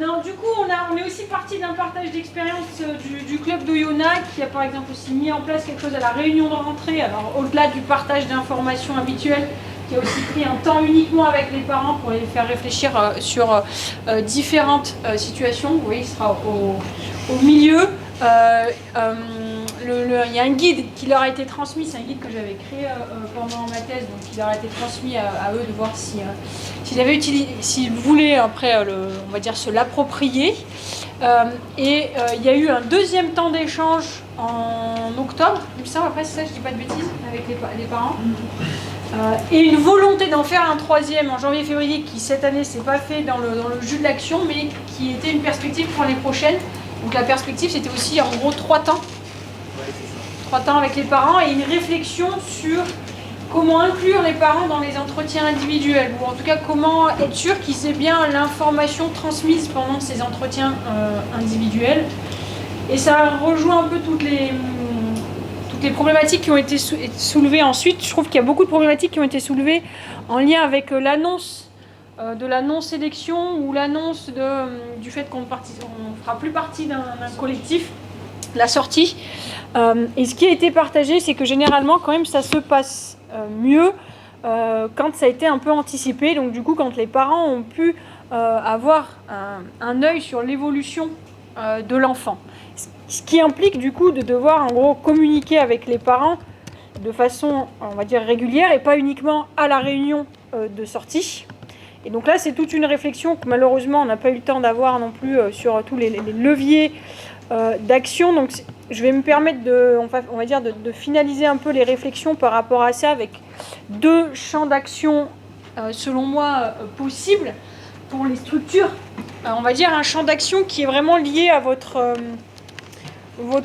Non, du coup, on est aussi parti d'un partage d'expérience du club d'Oyonnax qui a par exemple aussi mis en place quelque chose à la réunion de rentrée. Alors, au-delà du partage d'informations habituel, qui a aussi pris un temps uniquement avec les parents pour les faire réfléchir sur différentes situations. Vous voyez, il sera au milieu. Il y a un guide qui leur a été transmis, c'est un guide que j'avais créé pendant ma thèse, donc il leur a été transmis à eux de voir s'ils voulaient après, on va dire, se l'approprier. Et il y a eu un deuxième temps d'échange en octobre, il me semble, après c'est ça, je dis pas de bêtises, avec les parents. Et une volonté d'en faire un troisième en janvier-février qui cette année s'est pas fait dans le jus de l'action, mais qui était une perspective pour l'année prochaine. Donc la perspective c'était aussi en gros 3 temps. 3 temps avec les parents et une réflexion sur comment inclure les parents dans les entretiens individuels, ou en tout cas comment être sûr qu'ils aient bien l'information transmise pendant ces entretiens individuels. Et ça rejoint un peu toutes les problématiques qui ont été soulevées ensuite. Je trouve qu'il y a beaucoup de problématiques qui ont été soulevées en lien avec l'annonce de la non-sélection ou l'annonce du fait qu'on ne fera plus partie d'un collectif, la sortie. Et ce qui a été partagé, c'est que généralement, quand même, ça se passe mieux quand ça a été un peu anticipé. Donc du coup, quand les parents ont pu avoir un œil sur l'évolution de l'enfant. Ce qui implique du coup de devoir en gros communiquer avec les parents de façon, on va dire, régulière et pas uniquement à la réunion de sortie. Et donc là, c'est toute une réflexion que malheureusement, on n'a pas eu le temps d'avoir non plus sur tous les leviers d'action. Donc je vais me permettre on va dire de finaliser un peu les réflexions par rapport à ça avec 2 champs d'action selon moi possibles pour les structures. On va dire un champ d'action qui est vraiment lié à votre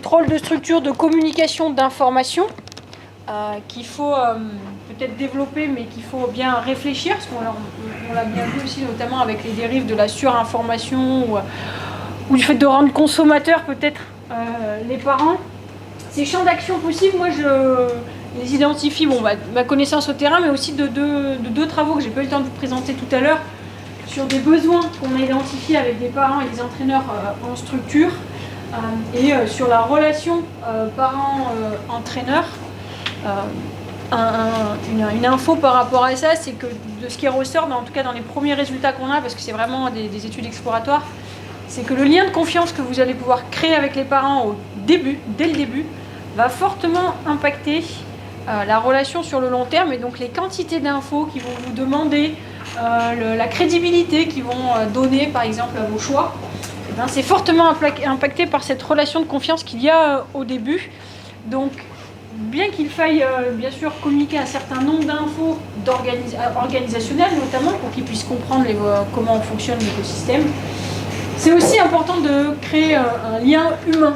rôle de structure de communication d'information qu'il faut peut-être développer, mais qu'il faut bien réfléchir, parce qu'on l'a bien vu aussi, notamment avec les dérives de la surinformation ou du fait de rendre consommateurs peut-être les parents. Ces champs d'action possibles, moi je les identifie, ma connaissance au terrain, mais aussi de 2 travaux que j'ai pas eu le temps de vous présenter tout à l'heure, sur des besoins qu'on a identifiés avec des parents et des entraîneurs en structure, et sur la relation parents-entraîneurs. Une info par rapport à ça, c'est que de ce qui ressort, en tout cas dans les premiers résultats qu'on a, parce que c'est vraiment des études exploratoires, c'est que le lien de confiance que vous allez pouvoir créer avec les parents dès le début, va fortement impacter la relation sur le long terme, et donc les quantités d'infos qui vont vous demander, la crédibilité qu'ils vont donner par exemple à vos choix, c'est fortement impacté par cette relation de confiance qu'il y a au début. Donc bien qu'il faille bien sûr communiquer un certain nombre d'infos organisationnelles notamment pour qu'ils puissent comprendre comment fonctionne l'écosystème, c'est aussi important de créer un lien humain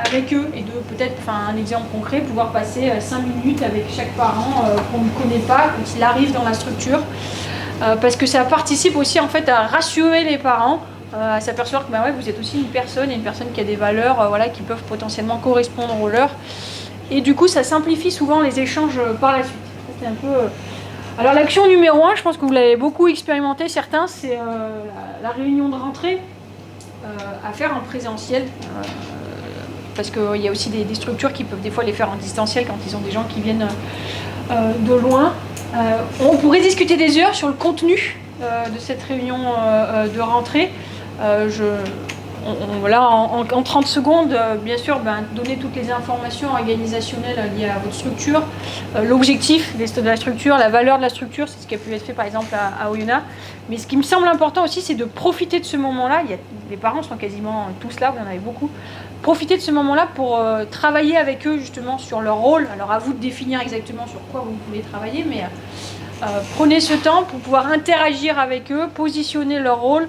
avec eux et de peut-être, un exemple concret, pouvoir passer 5 minutes avec chaque parent qu'on ne connaît pas quand il arrive dans la structure, parce que ça participe aussi en fait à rassurer les parents, à s'apercevoir que vous êtes aussi une personne, et une personne qui a des valeurs qui peuvent potentiellement correspondre aux leurs. Et du coup, ça simplifie souvent les échanges par la suite. C'est un peu. Alors, l'action numéro 1, je pense que vous l'avez beaucoup expérimenté, certains, c'est la réunion de rentrée à faire en présentiel. Parce qu'il y a aussi des structures qui peuvent des fois les faire en distanciel quand ils ont des gens qui viennent de loin. On pourrait discuter des heures sur le contenu de cette réunion de rentrée. En 30 secondes, bien sûr, donner toutes les informations organisationnelles liées à votre structure, l'objectif de la structure, la valeur de la structure, c'est ce qui a pu être fait par exemple à Oyonnax. Mais ce qui me semble important aussi, c'est de profiter de ce moment-là. Les parents sont quasiment tous là, vous en avez beaucoup. Profitez de ce moment-là pour travailler avec eux justement sur leur rôle. Alors à vous de définir exactement sur quoi vous voulez travailler, mais prenez ce temps pour pouvoir interagir avec eux, positionner leur rôle,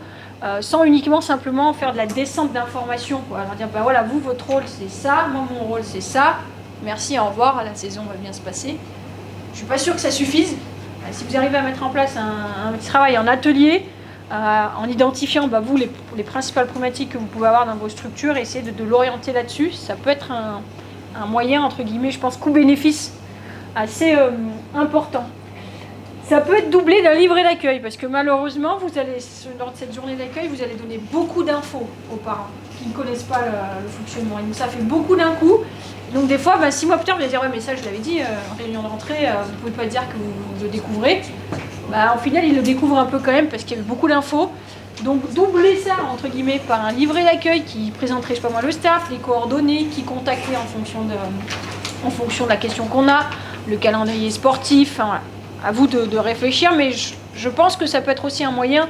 sans uniquement simplement faire de la descente d'informations. Alors dire, vous, votre rôle c'est ça, moi mon rôle c'est ça, merci, au revoir, la saison va bien se passer. Je ne suis pas sûre que ça suffise. Si vous arrivez à mettre en place un travail en atelier, en identifiant vous les principales problématiques que vous pouvez avoir dans vos structures, essayez de l'orienter là-dessus. Ça peut être un moyen, entre guillemets, je pense, coût-bénéfice assez important. Ça peut être doublé d'un livret d'accueil, parce que malheureusement, vous allez, lors de cette journée d'accueil, vous allez donner beaucoup d'infos aux parents qui ne connaissent pas le fonctionnement. Et donc ça fait beaucoup d'un coup. Donc des fois, 6 mois plus tard, vous allez dire « ouais mais ça je l'avais dit, en réunion de rentrée, vous ne pouvez pas dire que vous le découvrez ». Au final, ils le découvrent un peu quand même, parce qu'il y avait beaucoup d'infos. Donc doubler ça, entre guillemets, par un livret d'accueil qui présenterait, je sais pas moi, le staff, les coordonnées, qui contacter en fonction de la question qu'on a, le calendrier sportif, enfin voilà. À vous de réfléchir, mais je pense que ça peut être aussi un moyen,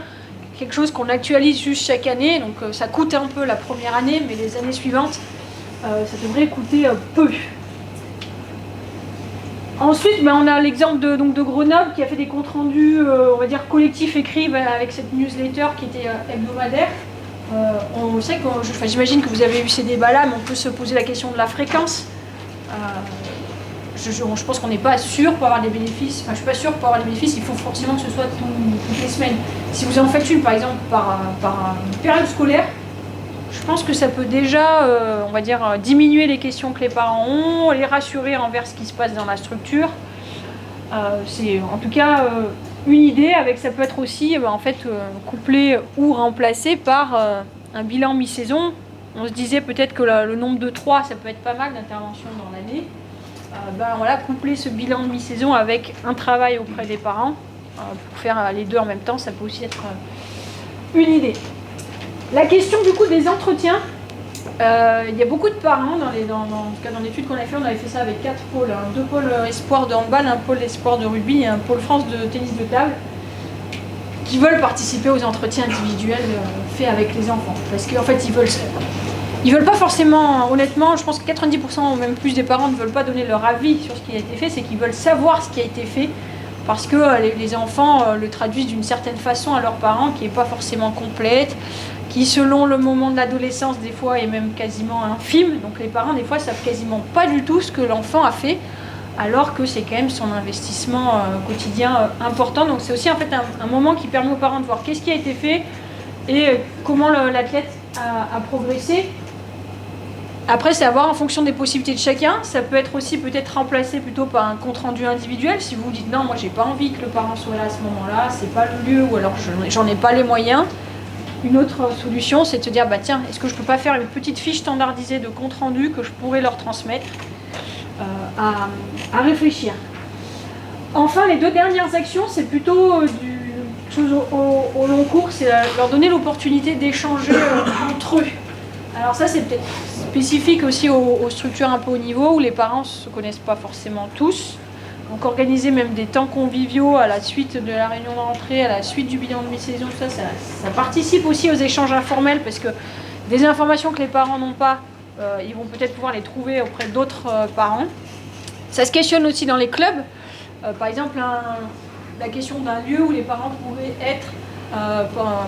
quelque chose qu'on actualise juste chaque année, donc ça coûte un peu la première année, mais les années suivantes, ça devrait coûter peu. Ensuite, on a l'exemple de Grenoble qui a fait des comptes rendus, on va dire collectifs écrits avec cette newsletter qui était hebdomadaire. On sait que, j'imagine que vous avez eu ces débats-là, mais on peut se poser la question de la fréquence. Je pense qu'on n'est pas sûr pour avoir des bénéfices. Enfin, je suis pas sûre pour avoir des bénéfices, il faut forcément que ce soit toutes les semaines. Si vous en faites une, par exemple, par une période scolaire, je pense que ça peut déjà, on va dire, diminuer les questions que les parents ont, les rassurer envers ce qui se passe dans la structure. C'est en tout cas une idée. Avec ça peut être aussi, en fait, couplé ou remplacé par un bilan mi-saison. On se disait peut-être que le nombre de 3, ça peut être pas mal d'interventions dans l'année. Voilà, coupler ce bilan de mi-saison avec un travail auprès des parents pour faire les deux en même temps, ça peut aussi être une idée. La question du coup des entretiens, il y a beaucoup de parents, en tout cas dans l'étude qu'on a fait, on avait fait ça avec 4 pôles, 2 pôles espoir de handball, un pôle espoir de rugby et un pôle France de tennis de table, qui veulent participer aux entretiens individuels faits avec les enfants, parce qu'en fait ils veulent pas forcément, honnêtement, je pense que 90% ou même plus des parents ne veulent pas donner leur avis sur ce qui a été fait, c'est qu'ils veulent savoir ce qui a été fait, parce que les enfants le traduisent d'une certaine façon à leurs parents, qui n'est pas forcément complète, qui selon le moment de l'adolescence, des fois, est même quasiment infime. Donc les parents, des fois, savent quasiment pas du tout ce que l'enfant a fait, alors que c'est quand même son investissement quotidien important. Donc c'est aussi en fait un moment qui permet aux parents de voir qu'est-ce qui a été fait et comment l'athlète a progressé. Après, c'est à voir en fonction des possibilités de chacun. Ça peut être aussi peut-être remplacé plutôt par un compte-rendu individuel. Si vous vous dites non, moi j'ai pas envie que le parent soit là à ce moment-là, c'est pas le lieu, ou alors j'en ai pas les moyens. Une autre solution, c'est de se dire, tiens, est-ce que je peux pas faire une petite fiche standardisée de compte-rendu que je pourrais leur transmettre à réfléchir. Enfin, les 2 dernières actions, c'est plutôt chose au long cours, c'est leur donner l'opportunité d'échanger entre eux. Alors ça, c'est peut-être spécifique aussi aux structures un peu haut niveau, où les parents ne se connaissent pas forcément tous. Donc organiser même des temps conviviaux à la suite de la réunion de rentrée, à la suite du bilan de mi-saison, ça participe aussi aux échanges informels, parce que des informations que les parents n'ont pas, ils vont peut-être pouvoir les trouver auprès d'autres parents. Ça se questionne aussi dans les clubs. Par exemple, la question d'un lieu où les parents pourraient être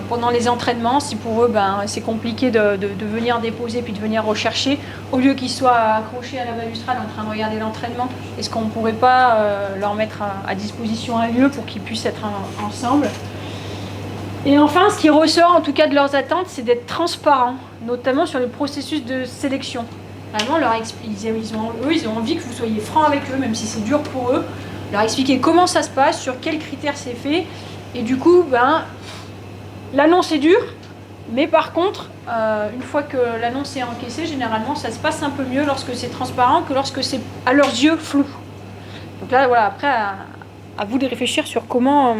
pendant les entraînements, si pour eux c'est compliqué de venir déposer puis de venir rechercher, au lieu qu'ils soient accrochés à la balustrade en train de regarder l'entraînement, est-ce qu'on ne pourrait pas leur mettre à disposition un lieu pour qu'ils puissent être ensemble? Et enfin, ce qui ressort en tout cas de leurs attentes, c'est d'être transparents, notamment sur le processus de sélection. Vraiment, ils ont envie que vous soyez francs avec eux, même si c'est dur pour eux, leur expliquer comment ça se passe, sur quels critères c'est fait, et du coup, l'annonce est dure, mais par contre, une fois que l'annonce est encaissée, généralement, ça se passe un peu mieux lorsque c'est transparent que lorsque c'est, à leurs yeux, flou. Donc là, voilà, après, à vous de réfléchir sur comment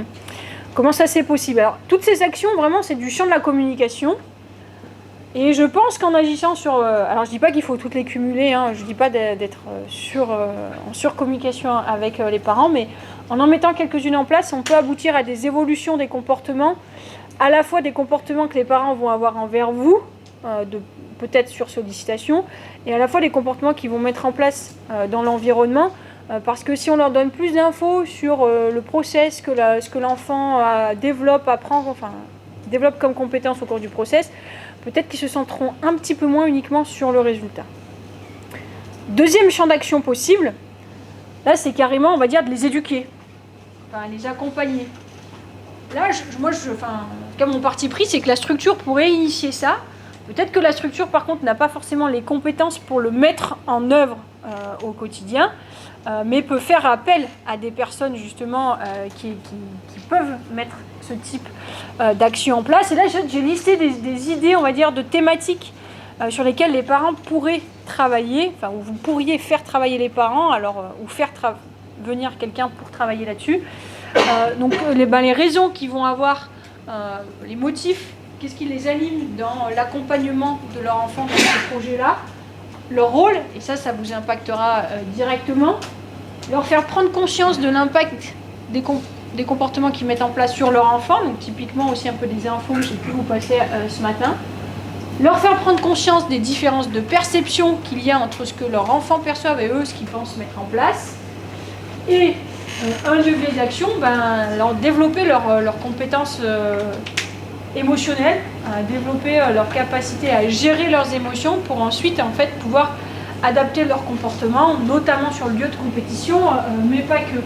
ça c'est possible. Alors, toutes ces actions, vraiment, c'est du champ de la communication. Et je pense qu'en agissant sur... alors, je ne dis pas qu'il faut toutes les cumuler, je ne dis pas d'être en surcommunication avec les parents, mais en mettant quelques-unes en place, on peut aboutir à des évolutions des comportements, à la fois des comportements que les parents vont avoir envers vous, peut-être sur sollicitation, et à la fois des comportements qu'ils vont mettre en place dans l'environnement, parce que si on leur donne plus d'infos sur le process ce que l'enfant développe comme compétence au cours du process, peut-être qu'ils se centreront un petit peu moins uniquement sur le résultat. Deuxième champ d'action possible, là c'est carrément, on va dire, de les éduquer, les accompagner. Là, mon parti pris, c'est que la structure pourrait initier ça. Peut-être que la structure, par contre, n'a pas forcément les compétences pour le mettre en œuvre au quotidien. mais peut faire appel à des personnes justement qui peuvent mettre ce type d'action en place. Et là, j'ai listé des idées, on va dire, de thématiques sur lesquelles les parents pourraient travailler, enfin, où vous pourriez faire travailler les parents, ou faire venir quelqu'un pour travailler là-dessus. Donc les raisons qu'ils vont avoir, les motifs, qu'est-ce qui les anime dans l'accompagnement de leur enfant dans ce projet-là, leur rôle, et ça vous impactera directement, leur faire prendre conscience de l'impact des comportements qu'ils mettent en place sur leur enfant, donc typiquement aussi un peu des infos que j'ai pu vous passer ce matin, leur faire prendre conscience des différences de perception qu'il y a entre ce que leur enfant perçoit et eux, ce qu'ils pensent mettre en place, et un degré d'action, leur développer leurs compétences émotionnelles, développer leur capacité à gérer leurs émotions pour ensuite pouvoir adapter leur comportement, notamment sur le lieu de compétition, mais pas que.